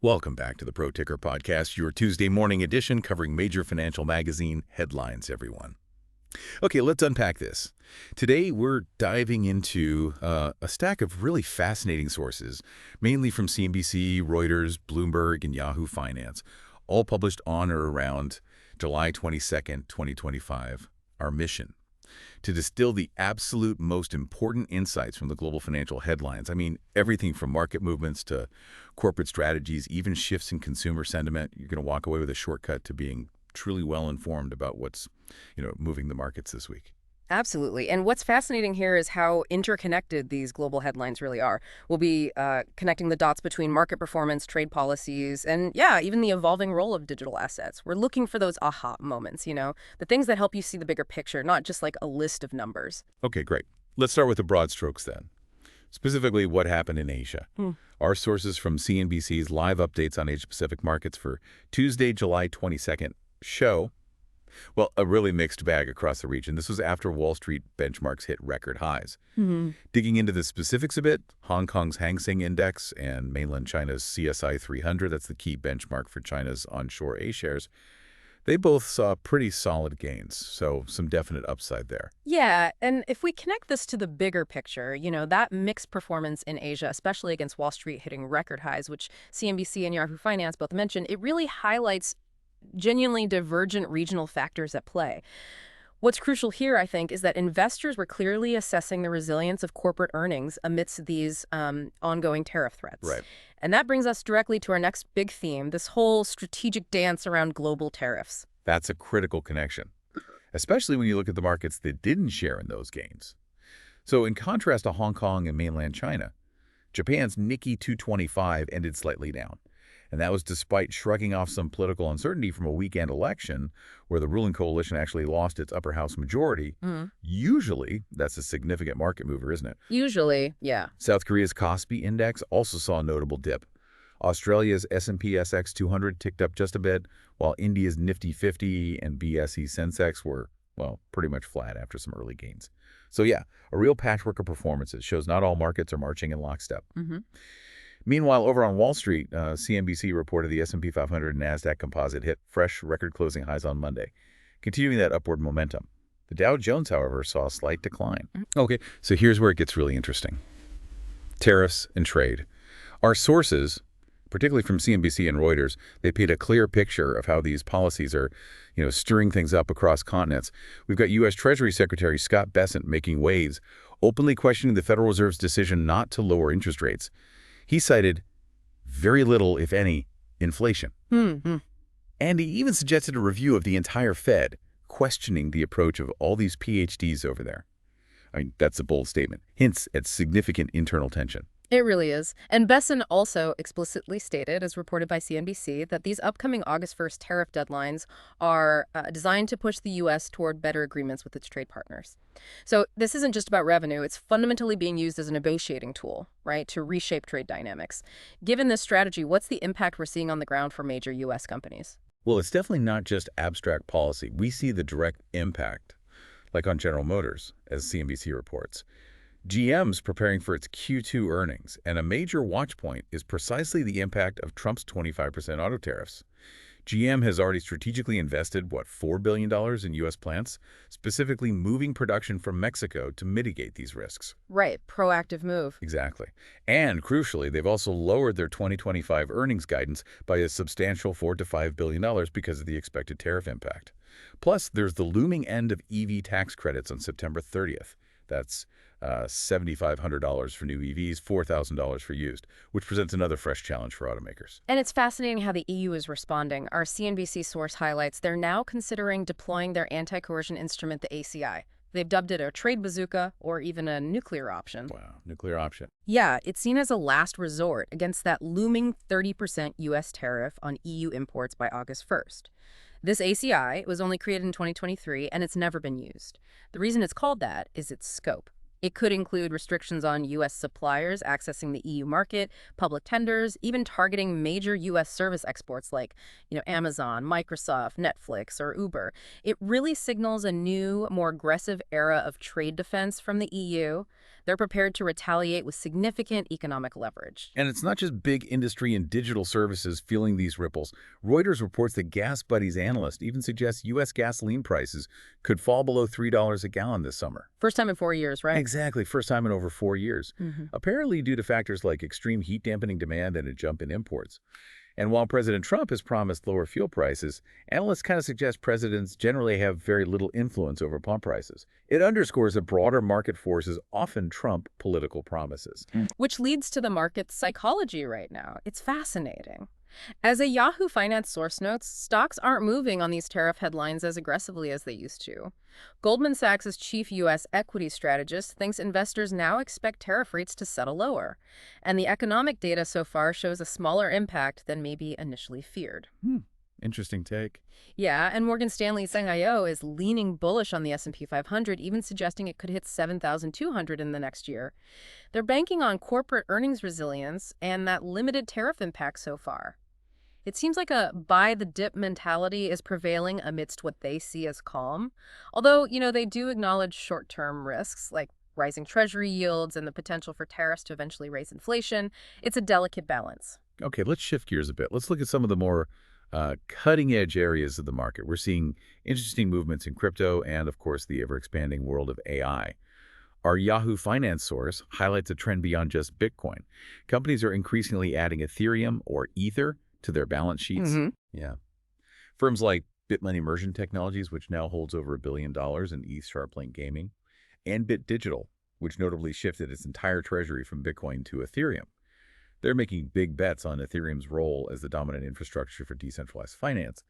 Welcome back to the Pro Ticker Podcast, your Tuesday morning edition covering major financial magazine headlines, everyone. Okay, let's unpack this. Today, we're diving into a stack of really fascinating sources, mainly from CNBC, Reuters, Bloomberg, and Yahoo Finance, all published on or around July 22nd, 2025. Our mission: to distill the absolute most important insights from the global financial headlines. I mean, everything from market movements to corporate strategies, even shifts in consumer sentiment. You're going to walk away with a shortcut to being truly well-informed about what's, moving the markets this week. Absolutely. And what's fascinating here is how interconnected these global headlines really are. We'll be connecting the dots between market performance, trade policies, and even the evolving role of digital assets. We're looking for those aha moments, the things that help you see the bigger picture, not just like a list of numbers. Okay, great. Let's start with the broad strokes then. Specifically, what happened in Asia. Our sources from CNBC's live updates on Asia-Pacific markets for Tuesday, July 22nd show, well, a really mixed bag across the region. This was after Wall Street benchmarks hit record highs. Digging into the specifics a bit, Hong Kong's Hang Seng Index and mainland China's CSI 300, that's the key benchmark for China's onshore A-shares, they both saw pretty solid gains, so some definite upside there. Yeah, and if we connect this to the bigger picture, that mixed performance in Asia, especially against Wall Street hitting record highs, which CNBC and Yahoo Finance both mentioned, it really highlights genuinely divergent regional factors at play. What's crucial here, I think, is that investors were clearly assessing the resilience of corporate earnings amidst these ongoing tariff threats. Right. And that brings us directly to our next big theme, this whole strategic dance around global tariffs. That's a critical connection, especially when you look at the markets that didn't share in those gains. So in contrast to Hong Kong and mainland China, Japan's Nikkei 225 ended slightly down. And that was despite shrugging off some political uncertainty from a weekend election where the ruling coalition actually lost its upper house majority. Usually, that's a significant market mover, isn't it? Usually, yeah. South Korea's Kospi index also saw a notable dip. Australia's S&P SX 200 ticked up just a bit, while India's Nifty 50 and BSE Sensex were, well, pretty much flat after some early gains. So yeah, a real patchwork of performances shows not all markets are marching in lockstep. Meanwhile, over on Wall Street, CNBC reported the S&P 500 and NASDAQ composite hit fresh record-closing highs on Monday, continuing that upward momentum. The Dow Jones, however, saw a slight decline. Okay, so here's where it gets really interesting. Tariffs and trade. Our sources, particularly from CNBC and Reuters, they paint a clear picture of how these policies are, stirring things up across continents. We've got U.S. Treasury Secretary Scott Bessent making waves, openly questioning the Federal Reserve's decision not to lower interest rates. He cited very little, if any, inflation. And he even suggested a review of the entire Fed, questioning the approach of all these PhDs over there. I mean, that's a bold statement. Hints at significant internal tension. It really is. And Besson also explicitly stated, as reported by CNBC, that these upcoming August 1st tariff deadlines are designed to push the U.S. toward better agreements with its trade partners. So this isn't just about revenue. It's fundamentally being used as a negotiating tool, right, to reshape trade dynamics. Given this strategy, what's the impact we're seeing on the ground for major U.S. companies? Well, it's definitely not just abstract policy. We see the direct impact, like on General Motors, as CNBC reports. GM's preparing for its Q2 earnings, and a major watch point is precisely the impact of Trump's 25% auto tariffs. GM has already strategically invested, $4 billion in U.S. plants, specifically moving production from Mexico to mitigate these risks. Right, proactive move. Exactly. And crucially, they've also lowered their 2025 earnings guidance by a substantial $4 to $5 billion because of the expected tariff impact. Plus, there's the looming end of EV tax credits on September 30th. That's $7,500 for new EVs, $4,000 for used, which presents another fresh challenge for automakers. And it's fascinating how the EU is responding. Our CNBC source highlights they're now considering deploying their anti-coercion instrument, the ACI. They've dubbed it a trade bazooka or even a nuclear option. Wow, nuclear option. Yeah, it's seen as a last resort against that looming 30% U.S. tariff on EU imports by August 1st. This ACI was only created in 2023, and it's never been used. The reason it's called that is its scope. It could include restrictions on U.S. suppliers accessing the EU market, public tenders, even targeting major U.S. service exports like, Amazon, Microsoft, Netflix, or Uber. It really signals a new, more aggressive era of trade defense from the EU. They're prepared to retaliate with significant economic leverage. And it's not just big industry and digital services feeling these ripples. Reuters reports that Gas Buddy's analyst even suggests U.S. gasoline prices could fall below $3 a gallon this summer. First time in 4 years, right? Exactly, first time in over 4 years. Apparently due to factors like extreme heat dampening demand and a jump in imports. And while President Trump has promised lower fuel prices, analysts kind of suggest presidents generally have very little influence over pump prices. It underscores that broader market forces often trump political promises. Which leads to the market's psychology right now. It's fascinating. As a Yahoo Finance source notes, stocks aren't moving on these tariff headlines as aggressively as they used to. Goldman Sachs' chief U.S. equity strategist thinks investors now expect tariff rates to settle lower, and the economic data so far shows a smaller impact than maybe initially feared. Interesting take. Yeah, and Morgan Stanley's Seng Io is leaning bullish on the S&P 500, even suggesting it could hit 7,200 in the next year. They're banking on corporate earnings resilience and that limited tariff impact so far. It seems like a buy-the-dip mentality is prevailing amidst what they see as calm. Although, they do acknowledge short-term risks, like rising Treasury yields and the potential for tariffs to eventually raise inflation. It's a delicate balance. Okay, let's shift gears a bit. Let's look at some of the more cutting-edge areas of the market. We're seeing interesting movements in crypto and, of course, the ever-expanding world of AI. Our Yahoo Finance source highlights a trend beyond just Bitcoin. Companies are increasingly adding Ethereum or Ether to their balance sheets. Yeah. Firms like BitMoney Immersion Technologies, which now holds over $1 billion in ETH Sharplink Gaming, and Bit Digital, which notably shifted its entire treasury from Bitcoin to Ethereum. They're making big bets on Ethereum's role as the dominant infrastructure for decentralized finance,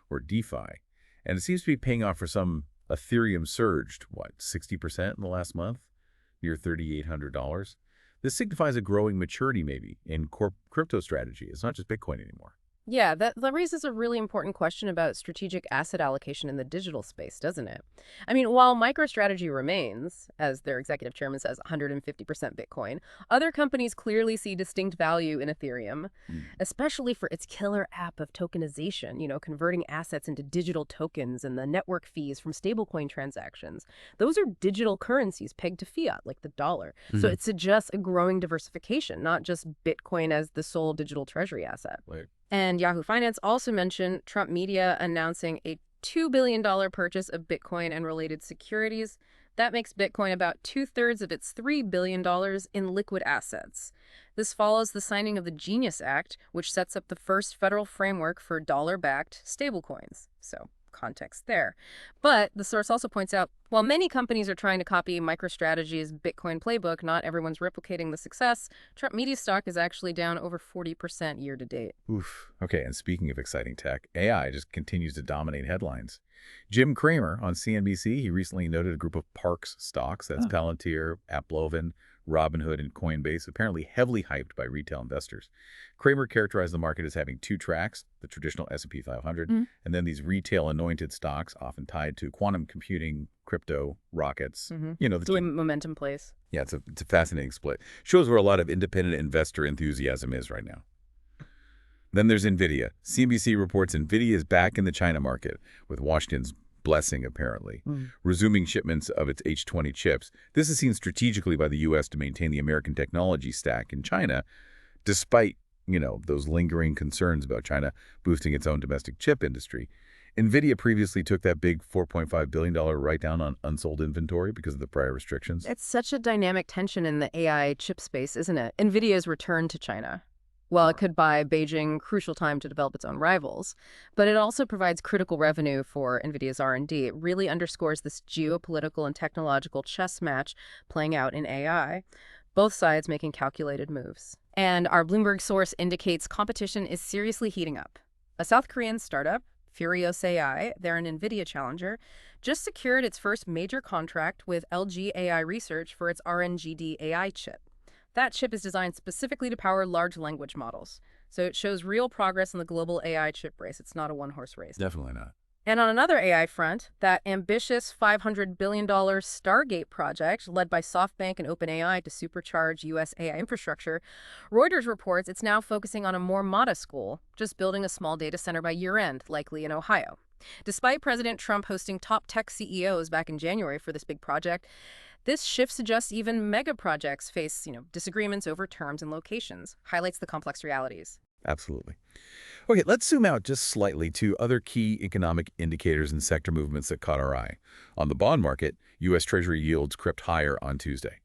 or DeFi. And it seems to be paying off for some. Ethereum surged, 60% in the last month, near $3,800. This signifies a growing maturity, maybe, in crypto strategy. It's not just Bitcoin anymore. Yeah, that raises a really important question about strategic asset allocation in the digital space, doesn't it? I mean, while MicroStrategy remains, as their executive chairman says, 150% Bitcoin, other companies clearly see distinct value in Ethereum, especially for its killer app of tokenization, converting assets into digital tokens and the network fees from stablecoin transactions. Those are digital currencies pegged to fiat, like the dollar. So it suggests a growing diversification, not just Bitcoin as the sole digital treasury asset. Right. And Yahoo Finance also mentioned Trump Media announcing a $2 billion purchase of Bitcoin and related securities. That makes Bitcoin about 2/3 of its $3 billion in liquid assets. This follows the signing of the Genius Act, which sets up the first federal framework for dollar-backed stablecoins. So, context there. But the source also points out, while many companies are trying to copy MicroStrategy's Bitcoin playbook, not everyone's replicating the success. Trump Media stock is actually down over 40% year to date. Oof. Okay, and speaking of exciting tech, AI just continues to dominate headlines. Jim Cramer on CNBC, he recently noted a group of Parks stocks, that's Palantir, AppLovin, Robinhood, and Coinbase, apparently heavily hyped by retail investors. Cramer characterized the market as having two tracks, the traditional S&P 500, and then these retail-anointed stocks, often tied to quantum computing, crypto, rockets. The way momentum plays. Yeah, it's a fascinating split. Shows where a lot of independent investor enthusiasm is right now. Then there's Nvidia. CNBC reports Nvidia is back in the China market, with Washington's blessing, apparently, resuming shipments of its H20 chips. This is seen strategically by the U.S. to maintain the American technology stack in China, despite, those lingering concerns about China boosting its own domestic chip industry. Nvidia previously took that big $4.5 billion write-down on unsold inventory because of the prior restrictions. It's such a dynamic tension in the AI chip space, isn't it? Nvidia's return to China. Well, it could buy Beijing crucial time to develop its own rivals, but it also provides critical revenue for NVIDIA's R&D. It really underscores this geopolitical and technological chess match playing out in AI, both sides making calculated moves. And our Bloomberg source indicates competition is seriously heating up. A South Korean startup, Furious AI, they're an NVIDIA challenger, just secured its first major contract with LG AI Research for its RNGD AI chip. That chip is designed specifically to power large language models. So it shows real progress in the global AI chip race. It's not a one-horse race. Definitely not. And on another AI front, that ambitious $500 billion Stargate project, led by SoftBank and OpenAI to supercharge U.S. AI infrastructure, Reuters reports it's now focusing on a more modest goal, just building a small data center by year-end, likely in Ohio. Despite President Trump hosting top tech CEOs back in January for this big project, this shift suggests even mega projects face, disagreements over terms and locations, highlights the complex realities. Absolutely. Okay, let's zoom out just slightly to other key economic indicators and sector movements that caught our eye. On the bond market, U.S. Treasury yields crept higher on Tuesday.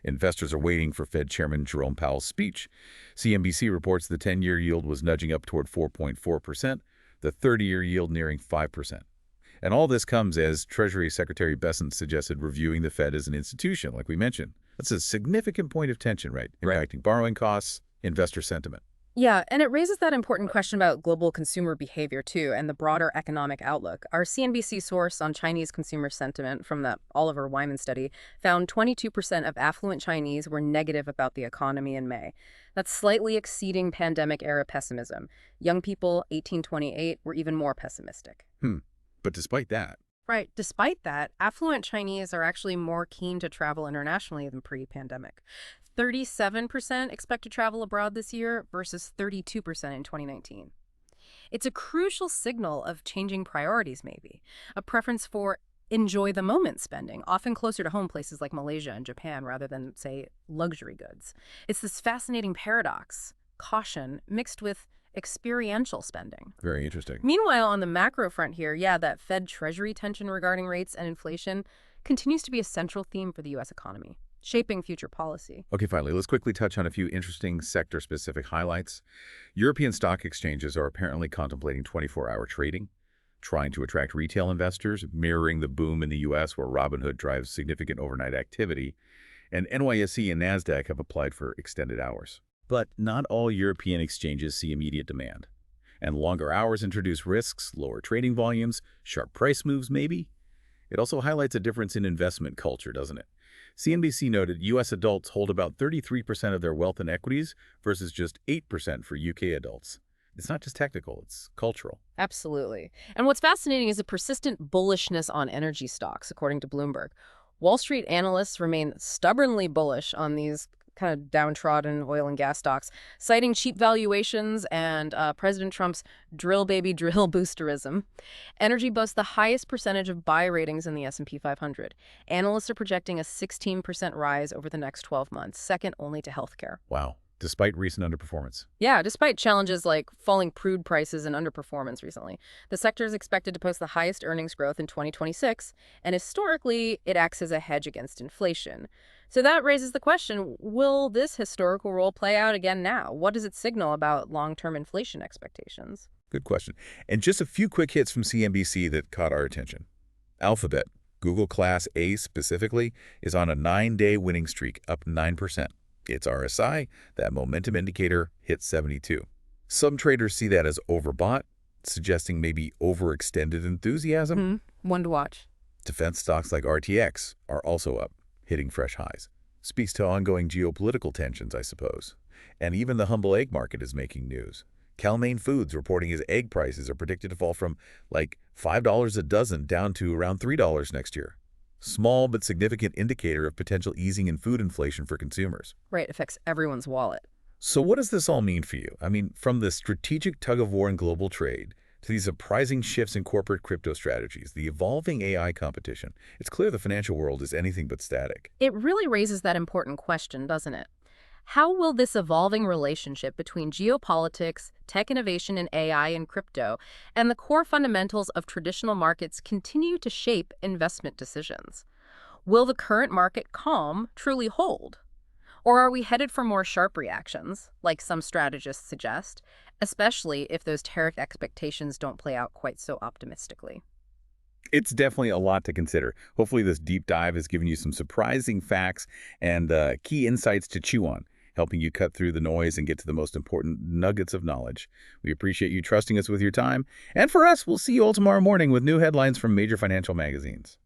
Investors are waiting for Fed Chairman Jerome Powell's speech. CNBC reports the 10-year yield was nudging up toward 4.4%, the 30-year yield nearing 5%. And all this comes as Treasury Secretary Bessent suggested reviewing the Fed as an institution, like we mentioned. That's a significant point of tension, right? Impacting borrowing costs, investor sentiment. Yeah, and it raises that important question about global consumer behavior, too, and the broader economic outlook. Our CNBC source on Chinese consumer sentiment from the Oliver Wyman study found 22% of affluent Chinese were negative about the economy in May. That's slightly exceeding pandemic-era pessimism. Young people, 18-28, were even more pessimistic. But despite that, Right. Despite that, affluent Chinese are actually more keen to travel internationally than pre-pandemic. 37% expect to travel abroad this year versus 32% in 2019. It's a crucial signal of changing priorities, maybe. A preference for enjoy the moment spending, often closer to home places like Malaysia and Japan rather than, say, luxury goods. It's this fascinating paradox, caution mixed with experiential spending. very interesting. Meanwhile, on the macro front here, that Fed Treasury tension regarding rates and inflation continues to be a central theme for the U.S. economy, shaping future policy. Okay, finally, let's quickly touch on a few interesting sector-specific highlights. European stock exchanges are apparently contemplating 24-hour trading, trying to attract retail investors, mirroring the boom in the U.S. where Robinhood drives significant overnight activity, and NYSE and NASDAQ have applied for extended hours. But not all European exchanges see immediate demand. And longer hours introduce risks, lower trading volumes, sharp price moves maybe. It also highlights a difference in investment culture, doesn't it? CNBC noted U.S. adults hold about 33% of their wealth in equities versus just 8% for U.K. adults. It's not just technical, it's cultural. Absolutely. And what's fascinating is the persistent bullishness on energy stocks, according to Bloomberg. Wall Street analysts remain stubbornly bullish on these kind of downtrodden oil and gas stocks, citing cheap valuations and President Trump's drill baby drill boosterism. Energy boasts the highest percentage of buy ratings in the S&P 500. Analysts are projecting a 16% rise over the next 12 months, second only to healthcare. Wow. Despite recent underperformance. Yeah, despite challenges like falling crude prices and underperformance recently, the sector is expected to post the highest earnings growth in 2026, and historically, it acts as a hedge against inflation. So that raises the question, will this historical role play out again now? What does it signal about long-term inflation expectations? Good question. And just a few quick hits from CNBC that caught our attention. Alphabet, Google Class A specifically, is on a 9-day winning streak, up 9%. Its RSI, that momentum indicator, hit 72. Some traders see that as overbought, suggesting maybe overextended enthusiasm. One to watch. Defense stocks like RTX are also up, hitting fresh highs. Speaks to ongoing geopolitical tensions, I suppose. And even the humble egg market is making news. Cal-Maine Foods reporting his egg prices are predicted to fall from like $5 a dozen down to around $3 next year. Small but significant indicator of potential easing in food inflation for consumers. Right, affects everyone's wallet. So what does this all mean for you? I mean, from the strategic tug-of-war in global trade to these surprising shifts in corporate crypto strategies, the evolving AI competition, it's clear the financial world is anything but static. It really raises that important question, doesn't it? How will this evolving relationship between geopolitics, tech innovation in AI and crypto, and the core fundamentals of traditional markets continue to shape investment decisions? Will the current market calm truly hold? Or are we headed for more sharp reactions, like some strategists suggest, especially if those tariff expectations don't play out quite so optimistically? It's definitely a lot to consider. Hopefully this deep dive has given you some surprising facts and key insights to chew on, helping you cut through the noise and get to the most important nuggets of knowledge. We appreciate you trusting us with your time. And for us, we'll see you all tomorrow morning with new headlines from major financial magazines.